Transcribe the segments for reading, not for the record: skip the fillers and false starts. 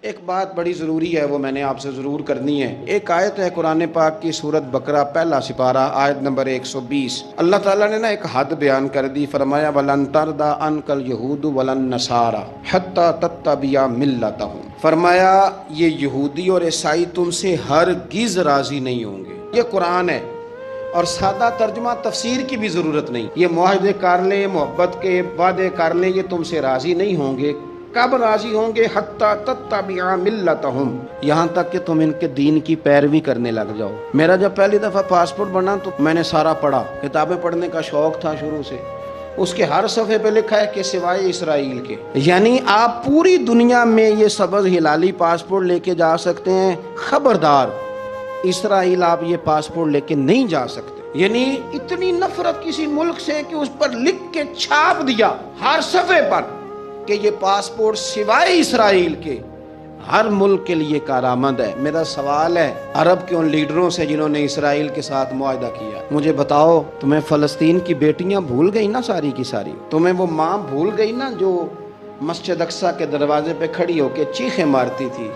ایک بات بڑی ضروری ہے، وہ میں نے آپ سے ضرور کرنی ہے۔ ایک آیت ہے قرآن پاک کی سورت بقرہ پہلا سپارہ آیت نمبر 120۔ اللہ تعالیٰ نے ایک حد بیان کر دی، فرمایا وَلَن تَرْضَىٰ عَنْكَ الْيَهُودُ وَلَا النَّصَارَىٰ حَتَّىٰ تَتَّبِعَ مِلَّتَهُمْ۔ فرمایا یہ یہودی اور عیسائی تم سے ہرگز راضی نہیں ہوں گے۔ یہ قرآن ہے اور سادہ ترجمہ تفسیر کی بھی ضرورت نہیں۔ یہ معاہدے کر لیں، محبت کے وعدے کر لیں، یہ تم سے راضی نہیں ہوں گے۔ کب راضی ہوں گے؟ حتی تتبع ملتہم، یہاں تک کہ تم ان کے دین کی پیروی کرنے لگ جاؤ۔ میرا جب پہلی دفعہ پاسپورٹ بنا تو میں نے سارا پڑھا، کتابیں پڑھنے کا شوق تھا شروع سے۔ اس کے ہر صفحے پہ لکھا ہے کہ سوائے اسرائیل کے، یعنی آپ پوری دنیا میں یہ سبز ہلالی پاسپورٹ لے کے جا سکتے ہیں، خبردار اسرائیل آپ یہ پاسپورٹ لے کے نہیں جا سکتے۔ یعنی اتنی نفرت کسی ملک سے کہ اس پر لکھ کے چھاپ دیا ہر صفحے پر کہ یہ پاسپورٹ سوائے اسرائیل کے ہر ملک کے لیے کارآمد ہے۔ میرا سوال ہے عرب کے ان لیڈروں سے جنہوں نے اسرائیل کے ساتھ معاہدہ کیا، مجھے بتاؤ تمہیں فلسطین کی بیٹیاں بھول گئی نا ساری کی ساری؟ تمہیں وہ ماں بھول گئی نا جو مسجد اقصیٰ کے دروازے پہ کھڑی ہو کے چیخیں مارتی تھی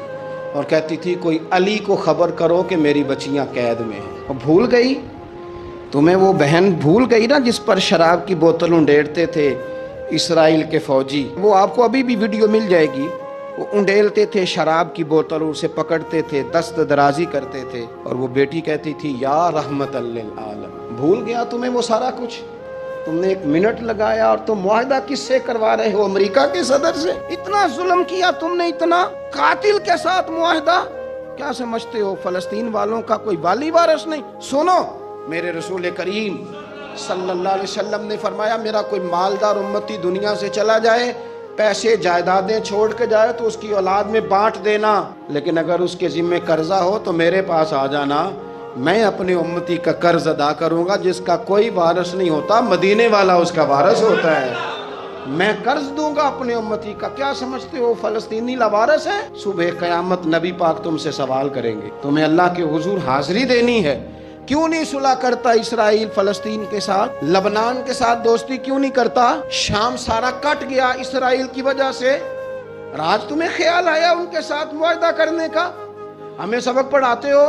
اور کہتی تھی کوئی علی کو خبر کرو کہ میری بچیاں قید میں ہیں؟ وہ بھول گئی؟ تمہیں وہ بہن بھول گئی نا جس پر شراب کی بوتل انڈیڑتے تھے اسرائیل کے فوجی؟ وہ آپ کو ابھی بھی ویڈیو مل جائے گی۔ وہ انڈیلتے تھے شراب کی بوتل، اسے پکڑتے تھے، دست درازی کرتے تھے، اور وہ بیٹی کہتی تھی یا رحمت للعالم۔ بھول گیا تمہیں وہ سارا کچھ؟ تم نے ایک منٹ لگایا اور تم معاہدہ کس سے کروا رہے ہو؟ امریکہ کے صدر سے؟ اتنا ظلم کیا تم نے، اتنا قاتل کے ساتھ معاہدہ؟ کیا سمجھتے ہو فلسطین والوں کا کوئی والی وارث نہیں؟ سنو، میرے رسول کریم صلی اللہ علیہ وسلم نے فرمایا میرا کوئی مالدار امتی دنیا سے چلا جائے، پیسے جائیدادیں چھوڑ کے جائے تو اس کی اولاد میں بانٹ دینا، لیکن اگر اس کے ذمہ قرضہ ہو تو میرے پاس آ جانا، میں اپنے امتی کا قرض ادا کروں گا۔ جس کا کوئی وارث نہیں ہوتا مدینے والا اس کا وارث ہوتا ہے، میں قرض دوں گا اپنے امتی کا۔ کیا سمجھتے ہو فلسطینی لاوارث ہیں؟ صبح قیامت نبی پاک تم سے سوال کریں گے، تمہیں اللہ کے حضور حاضری دینی ہے۔ کیوں نہیں صلح کرتا اسرائیل فلسطین کے ساتھ؟ لبنان کے ساتھ دوستی کیوں نہیں کرتا؟ شام سارا کٹ گیا اسرائیل کی وجہ سے، راج تمہیں خیال آیا ان کے ساتھ معاہدہ کرنے کا؟ ہمیں سبق پڑھاتے ہو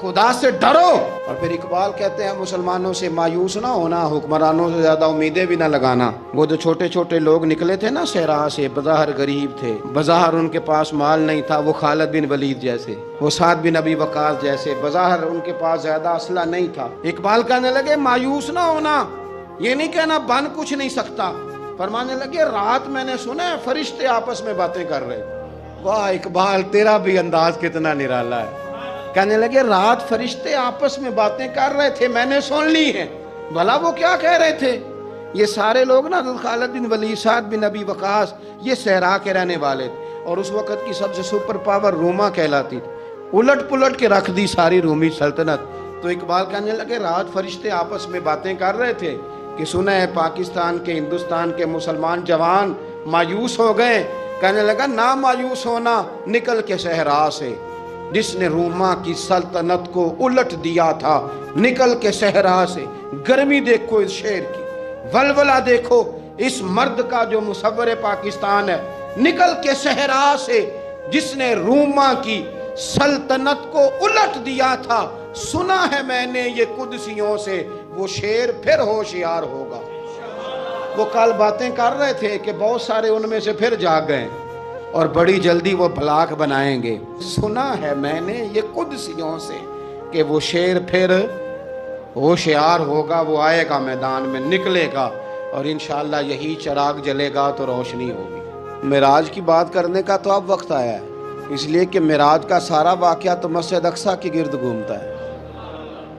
خدا سے ڈرو۔ اور پھر اقبال کہتے ہیں مسلمانوں سے مایوس نہ ہونا، حکمرانوں سے زیادہ امیدیں بھی نہ لگانا۔ وہ جو چھوٹے چھوٹے لوگ نکلے تھے نا صحرا سے، بظاہر غریب تھے، بظاہر ان کے پاس مال نہیں تھا، وہ خالد بن ولید جیسے، وہ سعد بن ابی وقاص جیسے، بظاہر ان کے پاس زیادہ اسلحہ نہیں تھا۔ اقبال کہنے لگے مایوس نہ ہونا، یہ نہیں کہنا بن کچھ نہیں سکتا۔ فرمانے لگے رات میں نے سنا ہے فرشتے آپس میں باتیں کر رہے۔ واہ اقبال، تیرا بھی انداز کتنا نرالا ہے۔ کہنے لگے رات فرشتے آپس میں باتیں کر رہے تھے، میں نے سن لی ہیں۔ بھلا وہ کیا کہہ رہے تھے؟ یہ سارے لوگ نا خالد بن ولید، سعد بن ابی وقاص، یہ صحرا کے رہنے والے تھے، اور اس وقت کی سب سے سپر پاور روما کہلاتی تھی، الٹ پلٹ کے رکھ دی ساری رومی سلطنت۔ تو اقبال کہنے لگے رات فرشتے آپس میں باتیں کر رہے تھے کہ سنا ہے پاکستان کے، ہندوستان کے مسلمان جوان مایوس ہو گئے۔ کہنے لگا نہ مایوس ہونا، نکل کے صحرا سے جس نے روما کی سلطنت کو الٹ دیا تھا، نکل کے صحرا سے۔ گرمی دیکھو اس شیر کی، ولولہ دیکھو اس مرد کا جو مصور پاکستان ہے، نکل کے صحرا سے جس نے روما کی سلطنت کو الٹ دیا تھا، سنا ہے میں نے یہ قدسیوں سے، وہ شیر پھر ہوشیار ہوگا۔ وہ کل باتیں کر رہے تھے کہ بہت سارے ان میں سے پھر جاگ گئے اور بڑی جلدی وہ بلاک بنائیں گے۔ سنا ہے میں نے یہ قدسیوں سے کہ وہ شیر پھر ہوشیار ہوگا، وہ آئے گا میدان میں، نکلے گا، اور انشاءاللہ یہی چراغ جلے گا تو روشنی ہوگی۔ معراج کی بات کرنے کا تو اب وقت آیا ہے، اس لیے کہ معراج کا سارا واقعہ تو مسجد اقصیٰ کے گرد گھومتا ہے۔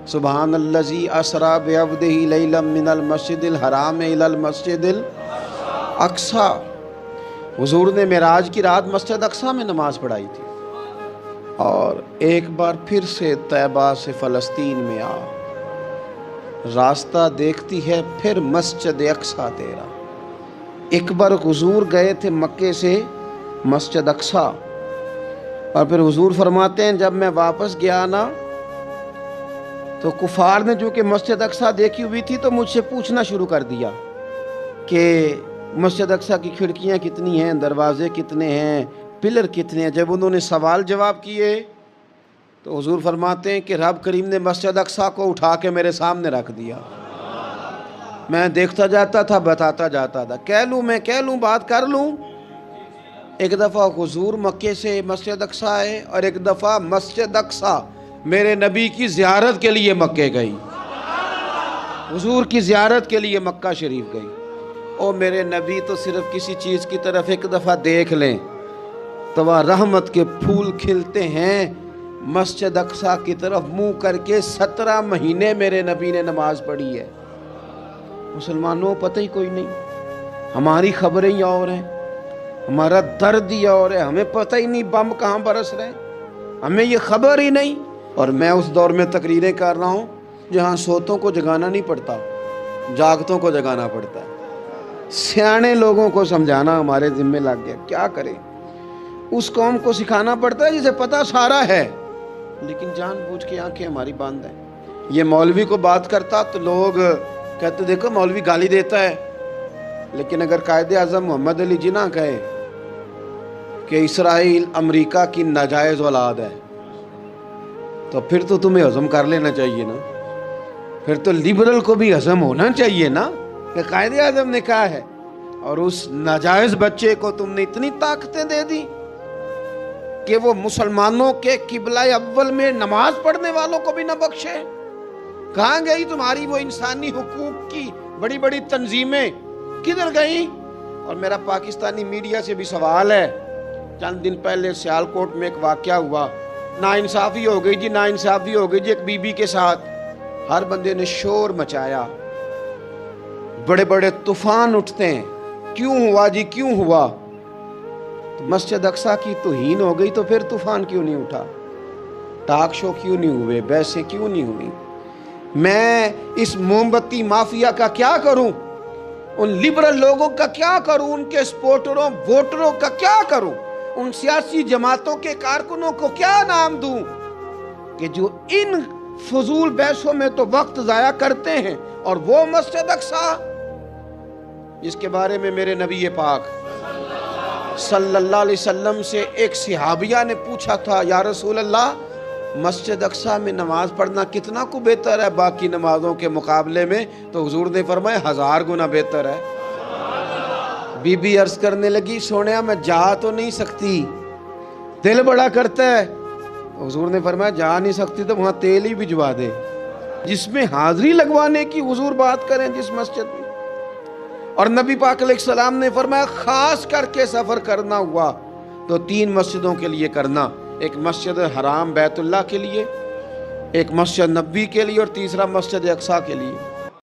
سبحان الذی اسریٰ بعبدہ لیلا من المسجد الحرام الی المسجد الاقصیٰ۔ حضور نے معراج کی رات مسجد اقصیٰ میں نماز پڑھائی تھی، اور ایک بار پھر سے طیبہ سے فلسطین میں آ، راستہ دیکھتی ہے پھر مسجد اقصیٰ تیرا۔ ایک بار حضور گئے تھے مکے سے مسجد اقصیٰ، اور پھر حضور فرماتے ہیں جب میں واپس گیا نا تو کفار نے جو کہ مسجد اقصیٰ دیکھی ہوئی تھی تو مجھ سے پوچھنا شروع کر دیا کہ مسجد اقصیٰ کی کھڑکیاں کتنی ہیں، دروازے کتنے ہیں، پلر کتنے ہیں؟ جب انہوں نے سوال جواب کیے تو حضور فرماتے ہیں کہ رب کریم نے مسجد اقصیٰ کو اٹھا کے میرے سامنے رکھ دیا، میں دیکھتا جاتا تھا، بتاتا جاتا تھا، کہہ لوں بات کر لوں۔ ایک دفعہ حضور مکے سے مسجد اقصیٰ آئے اور ایک دفعہ مسجد اقصیٰ میرے نبی کی زیارت کے لیے مکے گئی، حضور کی زیارت کے لیے مکہ شریف گئی۔ او میرے نبی تو صرف کسی چیز کی طرف ایک دفعہ دیکھ لیں تو وہاں رحمت کے پھول کھلتے ہیں، مسجد اقصیٰ کی طرف منہ کر کے 17 مہینے میرے نبی نے نماز پڑھی ہے۔ مسلمانوں پتہ ہی کوئی نہیں، ہماری خبریں ہی اور ہیں، ہمارا درد ہی اور ہے، ہمیں پتہ ہی نہیں بم کہاں برس رہے ہیں، ہمیں یہ خبر ہی نہیں۔ اور میں اس دور میں تقریریں کر رہا ہوں جہاں سوتوں کو جگانا نہیں پڑتا، جاگتوں کو جگانا پڑتا ہے۔ سیانے لوگوں کو سمجھانا ہمارے ذمہ لگ گیا، کیا کریں؟ اس قوم کو سکھانا پڑتا ہے جسے پتہ سارا ہے، لیکن جان بوجھ کے آنکھیں ہماری بند ہیں۔ یہ مولوی کو بات کرتا تو لوگ کہتے دیکھو مولوی گالی دیتا ہے، لیکن اگر قائد اعظم محمد علی جناح کہے کہ اسرائیل امریکہ کی ناجائز اولاد ہے تو پھر تو تمہیں ہضم کر لینا چاہیے نا، پھر تو لبرل کو بھی ہضم ہونا چاہیے نا کہ قائد اعظم نے کہا ہے، اور اس ناجائز بچے کو تم نے اتنی طاقتیں دے دی کہ وہ مسلمانوں کے قبلہ اول میں نماز پڑھنے والوں کو بھی نہ بخشے۔ کہاں گئی تمہاری وہ انسانی حقوق کی بڑی بڑی تنظیمیں، کدھر گئیں؟ اور میرا پاکستانی میڈیا سے بھی سوال ہے، چند دن پہلے سیالکوٹ میں ایک واقعہ ہوا، ناانصافی ہو گئی جی ایک بی بی کے ساتھ، ہر بندے نے شور مچایا، بڑے بڑے طوفان اٹھتے ہیں، کیوں ہوا جی کیوں ہوا؟ تو مسجد اقصیٰ کی توہین ہو گئی تو پھر طوفان کیوں نہیں اٹھا؟ ٹاک شو کیوں نہیں ہوئے؟ بحثیں کیوں نہیں ہوئی؟ میں اس موم بتی مافیا کا کیا کروں؟ ان لبرل لوگوں کا کیا کروں؟ ان کے سپورٹروں ووٹروں کا کیا کروں؟ ان سیاسی جماعتوں کے کارکنوں کو کیا نام دوں کہ جو ان فضول بحثوں میں تو وقت ضائع کرتے ہیں، اور وہ مسجد اقصیٰ جس کے بارے میں میرے نبی پاک صلی اللہ علیہ وسلم سے ایک صحابیہ نے پوچھا تھا، یا رسول اللہ مسجد اقصیٰ میں نماز پڑھنا کتنا کو بہتر ہے باقی نمازوں کے مقابلے میں؟ تو حضور نے فرمایا 1000 گنا بہتر ہے۔ بی بی عرض کرنے لگی، سونیا میں جا تو نہیں سکتی، دل بڑا کرتا ہے۔ حضور نے فرمایا جا نہیں سکتی تو وہاں تیل ہی بھجوا دے، جس میں حاضری لگوانے کی حضور بات کریں جس مسجد میں۔ اور نبی پاک علیہ السلام نے فرمایا خاص کر کے سفر کرنا ہوا تو 3 مسجدوں کے لیے کرنا، ایک مسجد حرام بیت اللہ کے لیے، ایک مسجد نبوی کے لیے، اور تیسرا مسجد اقصیٰ کے لیے۔